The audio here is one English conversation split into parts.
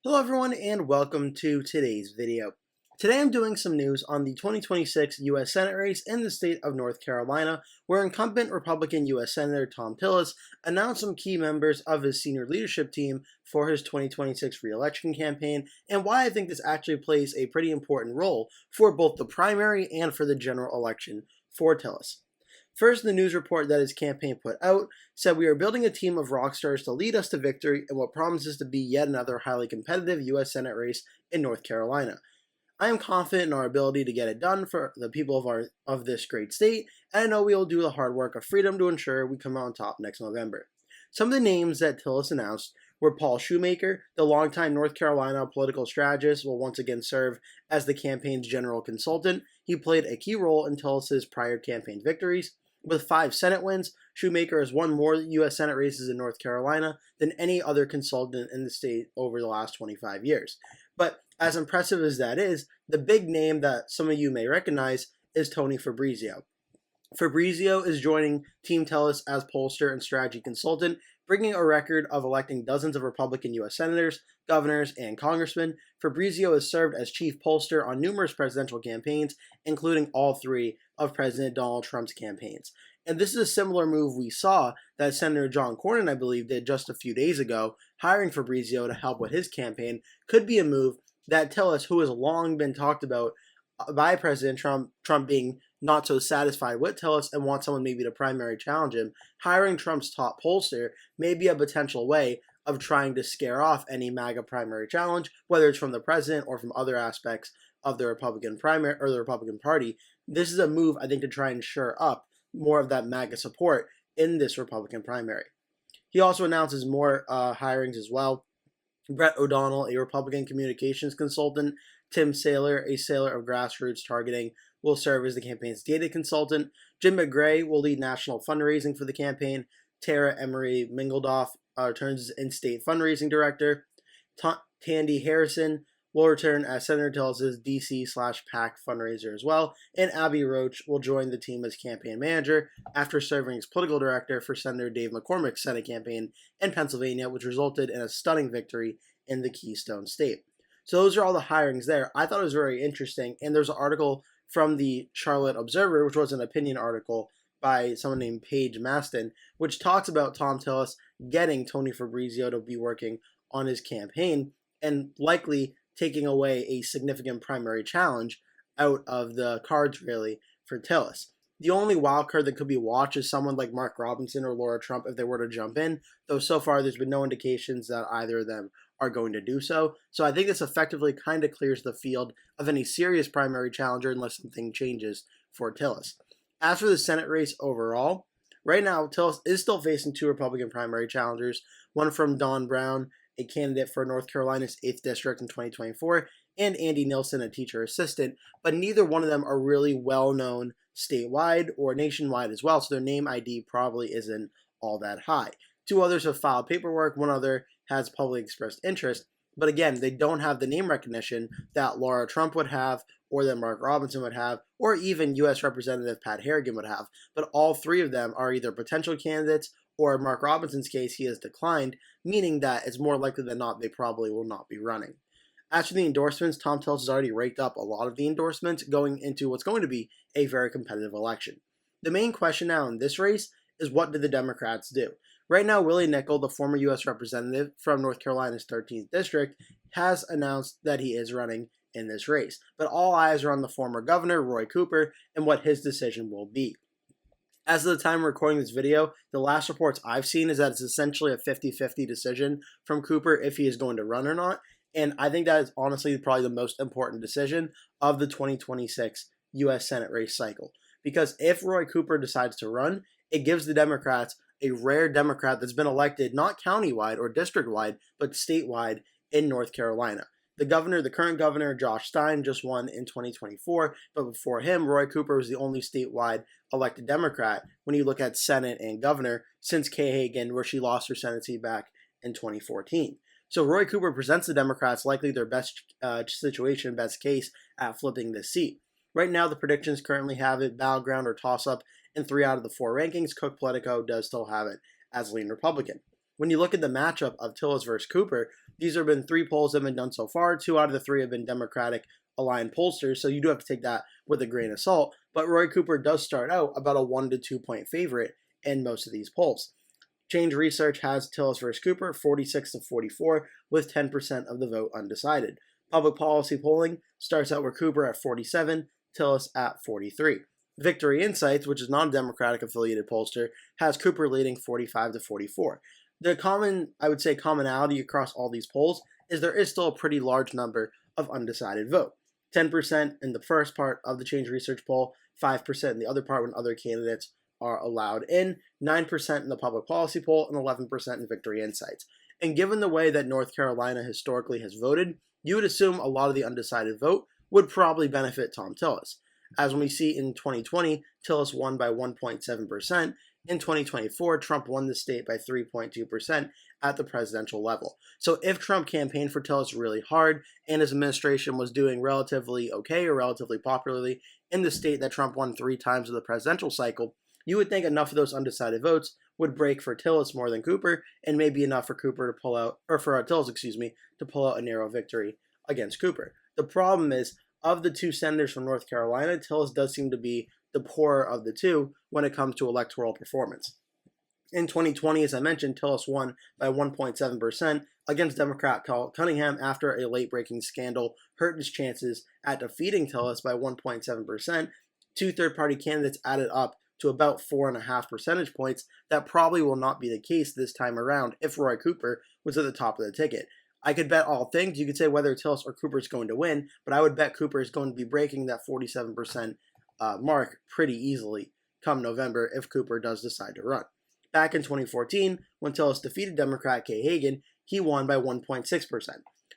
Hello everyone and welcome to today's video. Today I'm doing some news on the 2026 U.S. Senate race in the state of North Carolina, where incumbent Republican U.S. Senator Thom Tillis announced some key members of his senior leadership team for his 2026 re-election campaign, and why I think this actually plays a pretty important role for both the primary and for the general election for Tillis. First, the news report that his campaign put out said, "We are building a team of rock stars to lead us to victory in what promises to be yet another highly competitive U.S. Senate race in North Carolina. I am confident in our ability to get it done for the people of this great state, and I know we will do the hard work of freedom to ensure we come out on top next November." Some of the names that Tillis announced were Paul Shoemaker, the longtime North Carolina political strategist, will once again serve as the campaign's general consultant. He played a key role in Tillis's prior campaign victories. With 5 Senate wins, Shoemaker has won more U.S. Senate races in North Carolina than any other consultant in the state over the last 25 years. But as impressive as that is, the big name that some of you may recognize is Tony Fabrizio. Fabrizio is joining Team Tillis as pollster and strategy consultant, bringing a record of electing dozens of Republican U.S. senators, governors, and congressmen. Fabrizio has served as chief pollster on numerous presidential campaigns, including all 3 of President Donald Trump's campaigns. And this is a similar move we saw that Senator John Cornyn, I believe, did just a few days ago. Hiring Fabrizio to help with his campaign could be a move that Tillis, who has long been talked about by President Trump being not so satisfied with Tillis and wants someone maybe to primary challenge him, hiring Trump's top pollster may be a potential way of trying to scare off any MAGA primary challenge, whether it's from the president or from other aspects of the Republican primary or the Republican Party. This is a move, I think, to try and shore up more of that MAGA support in this Republican primary. He also announces more hirings as well. Brett O'Donnell, a Republican communications consultant, Tim Saylor, a sailor of grassroots targeting, will serve as the campaign's data consultant. Jim McGray will lead national fundraising for the campaign. Tara Emery Mingledoff returns as in-state fundraising director. Tandy Harrison will return as Senator Tillis' DC/PAC fundraiser as well. And Abby Roach will join the team as campaign manager after serving as political director for Senator Dave McCormick's Senate campaign in Pennsylvania, which resulted in a stunning victory in the Keystone State. So those are all the hirings there. I thought it was very interesting, and there's an article from the Charlotte Observer, which was an opinion article by someone named Paige Maston, which talks about Thom Tillis getting Tony Fabrizio to be working on his campaign and likely taking away a significant primary challenge out of the cards, really, for Tillis. The only wild card that could be watched is someone like Mark Robinson or Laura Trump if they were to jump in, though so far there's been no indications that either of them are going to do so. So I think this effectively kind of clears the field of any serious primary challenger unless something changes for Tillis. As for the Senate race overall, right now Tillis is still facing 2 Republican primary challengers, one from Don Brown, a candidate for North Carolina's 8th District in 2024, and Andy Nilsen, a teacher assistant, but neither one of them are really well-known statewide or nationwide as well, so their name ID probably isn't all that high. 2 others have filed paperwork, 1 other has publicly expressed interest, but again, they don't have the name recognition that Laura Trump would have, or that Mark Robinson would have, or even U.S. Representative Pat Harrigan would have, but all 3 of them are either potential candidates, or in Mark Robinson's case, he has declined, meaning that it's more likely than not they probably will not be running. As for the endorsements, Thom Tillis has already raked up a lot of the endorsements going into what's going to be a very competitive election. The main question now in this race is, what did the Democrats do? Right now, Willie Nickel, the former U.S. representative from North Carolina's 13th District, has announced that he is running in this race. But all eyes are on the former governor, Roy Cooper, and what his decision will be. As of the time of recording this video, the last reports I've seen is that it's essentially a 50-50 decision from Cooper if he is going to run or not. And I think that is honestly probably the most important decision of the 2026 U.S. Senate race cycle. Because if Roy Cooper decides to run, it gives the Democrats a rare Democrat that's been elected not countywide or district-wide, but statewide in North Carolina. The current governor, Josh Stein, just won in 2024, but before him, Roy Cooper was the only statewide elected Democrat when you look at Senate and governor since Kay Hagan, where she lost her Senate seat back in 2014. So Roy Cooper presents the Democrats likely their best situation, best case at flipping this seat. Right now, the predictions currently have it battleground or toss-up in 3 out of the 4 rankings. Cook Politico does still have it as lean Republican. when you look at the matchup of Tillis versus Cooper, these have been 3 polls that have been done so far. 2 out of the 3 have been Democratic aligned pollsters, so you do have to take that with a grain of salt. But Roy Cooper does start out about a 1 to 2 point favorite in most of these polls. Change Research has Tillis versus Cooper 46 to 44 with 10% of the vote undecided. Public policy polling starts out with Cooper at 47, Tillis at 43. Victory Insights, which is non-Democratic affiliated pollster, has Cooper leading 45 to 44. The commonality across all these polls is there is still a pretty large number of undecided vote. 10% in the first part of the Change Research poll, 5% in the other part when other candidates are allowed in, 9% in the public policy poll, and 11% in Victory Insights. And given the way that North Carolina historically has voted, you would assume a lot of the undecided vote would probably benefit Thom Tillis. As when we see in 2020, Tillis won by 1.7%. In 2024, Trump won the state by 3.2% at the presidential level. So if Trump campaigned for Tillis really hard and his administration was doing relatively okay or relatively popularly in the state that Trump won 3 times in the presidential cycle, you would think enough of those undecided votes would break for Tillis more than Cooper, and maybe enough for Cooper to pull out, or for Tillis, to pull out a narrow victory against Cooper. The problem is, of the 2 senators from North Carolina, Tillis does seem to be the poorer of the 2 when it comes to electoral performance. In 2020, as I mentioned, Tillis won by 1.7% against Democrat Carl Cunningham after a late-breaking scandal hurt his chances at defeating Tillis by 1.7%. 2 third-party candidates added up to about 4.5 percentage points. That probably will not be the case this time around if Roy Cooper was at the top of the ticket. I could bet all things. You could say whether Tillis or Cooper is going to win, but I would bet Cooper is going to be breaking that 47% mark pretty easily come November if Cooper does decide to run. Back in 2014, when Tillis defeated Democrat Kay Hagan, he won by 1.6%.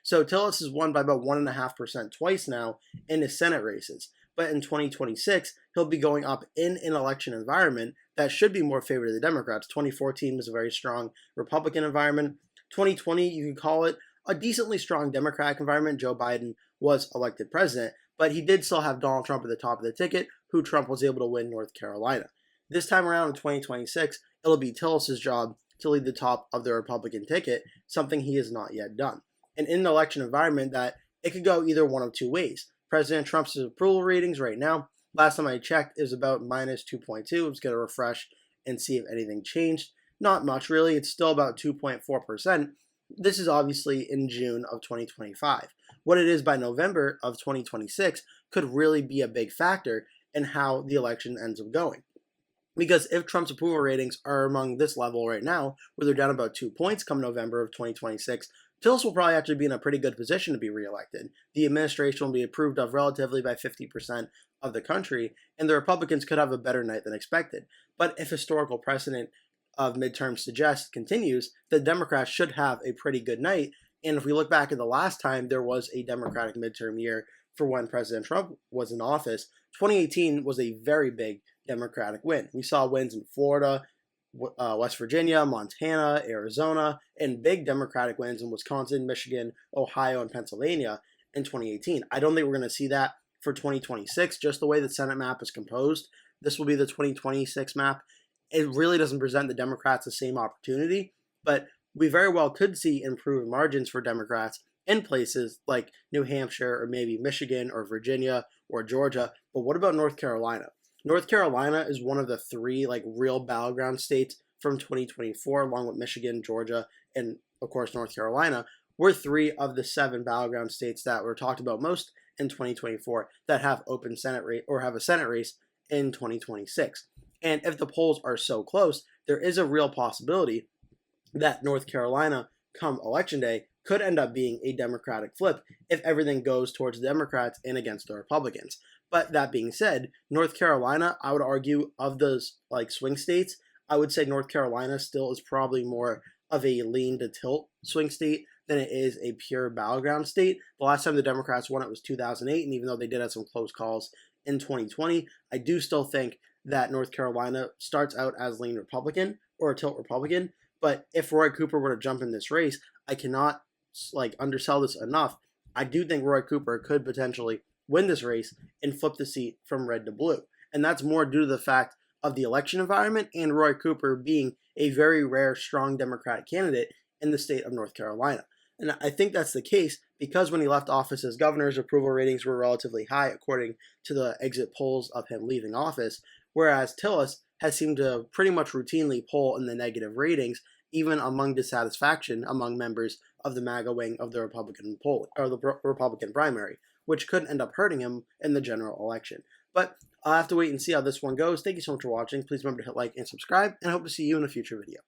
So Tillis has won by about 1.5% twice now in his Senate races. But in 2026, he'll be going up in an election environment that should be more favored to the Democrats. 2014 was a very strong Republican environment. 2020, you could call it a decently strong Democratic environment. Joe Biden was elected president, but he did still have Donald Trump at the top of the ticket, who Trump was able to win North Carolina. This time around in 2026, it'll be Tillis' job to lead the top of the Republican ticket, something he has not yet done. And in an election environment that it could go either one of 2 ways. President Trump's approval ratings right now, last time I checked, is about minus 2.2. I'm just going to refresh and see if anything changed. Not much, really. It's still about 2.4%. This is obviously in June of 2025. What it is by November of 2026 could really be a big factor in how the election ends up going. Because if Trump's approval ratings are among this level right now, where they're down about 2 points come November of 2026, Tillis will probably actually be in a pretty good position to be reelected. The administration will be approved of relatively by 50% of the country, and the Republicans could have a better night than expected. But if historical precedent of midterms suggests continues, the Democrats should have a pretty good night. And if we look back at the last time there was a Democratic midterm year for when President Trump was in office, 2018 was a very big Democratic win. We saw wins in Florida, West Virginia, Montana, Arizona, and big Democratic wins in Wisconsin, Michigan, Ohio, and Pennsylvania in 2018. I don't think we're going to see that for 2026, just the way the Senate map is composed. This will be the 2026 map. It really doesn't present the Democrats the same opportunity, but we very well could see improved margins for Democrats in places like New Hampshire or maybe Michigan or Virginia or Georgia. But what about North Carolina? North Carolina is one of the 3 real battleground states from 2024, along with Michigan, Georgia, and of course North Carolina. We're 3 of the 7 battleground states that were talked about most in 2024 that have open Senate race or have a Senate race in 2026. And if the polls are so close, there is a real possibility that North Carolina, come Election Day, could end up being a Democratic flip if everything goes towards the Democrats and against the Republicans. But that being said, North Carolina, I would argue, of those swing states, I would say North Carolina still is probably more of a lean to tilt swing state than it is a pure battleground state. The last time the Democrats won it was 2008, and even though they did have some close calls in 2020, I do still think that North Carolina starts out as lean Republican or a tilt Republican. But if Roy Cooper were to jump in this race, I cannot undersell this enough. I do think Roy Cooper could potentially win this race and flip the seat from red to blue. And that's more due to the fact of the election environment and Roy Cooper being a very rare, strong Democratic candidate in the state of North Carolina. And I think that's the case because when he left office as governor, his approval ratings were relatively high according to the exit polls of him leaving office, whereas Tillis has seemed to pretty much routinely poll in the negative ratings, even among dissatisfaction among members of the MAGA wing of the Republican Republican primary, which could end up hurting him in the general election. But I'll have to wait and see how this one goes. Thank you so much for watching. Please remember to hit like and subscribe, and I hope to see you in a future video.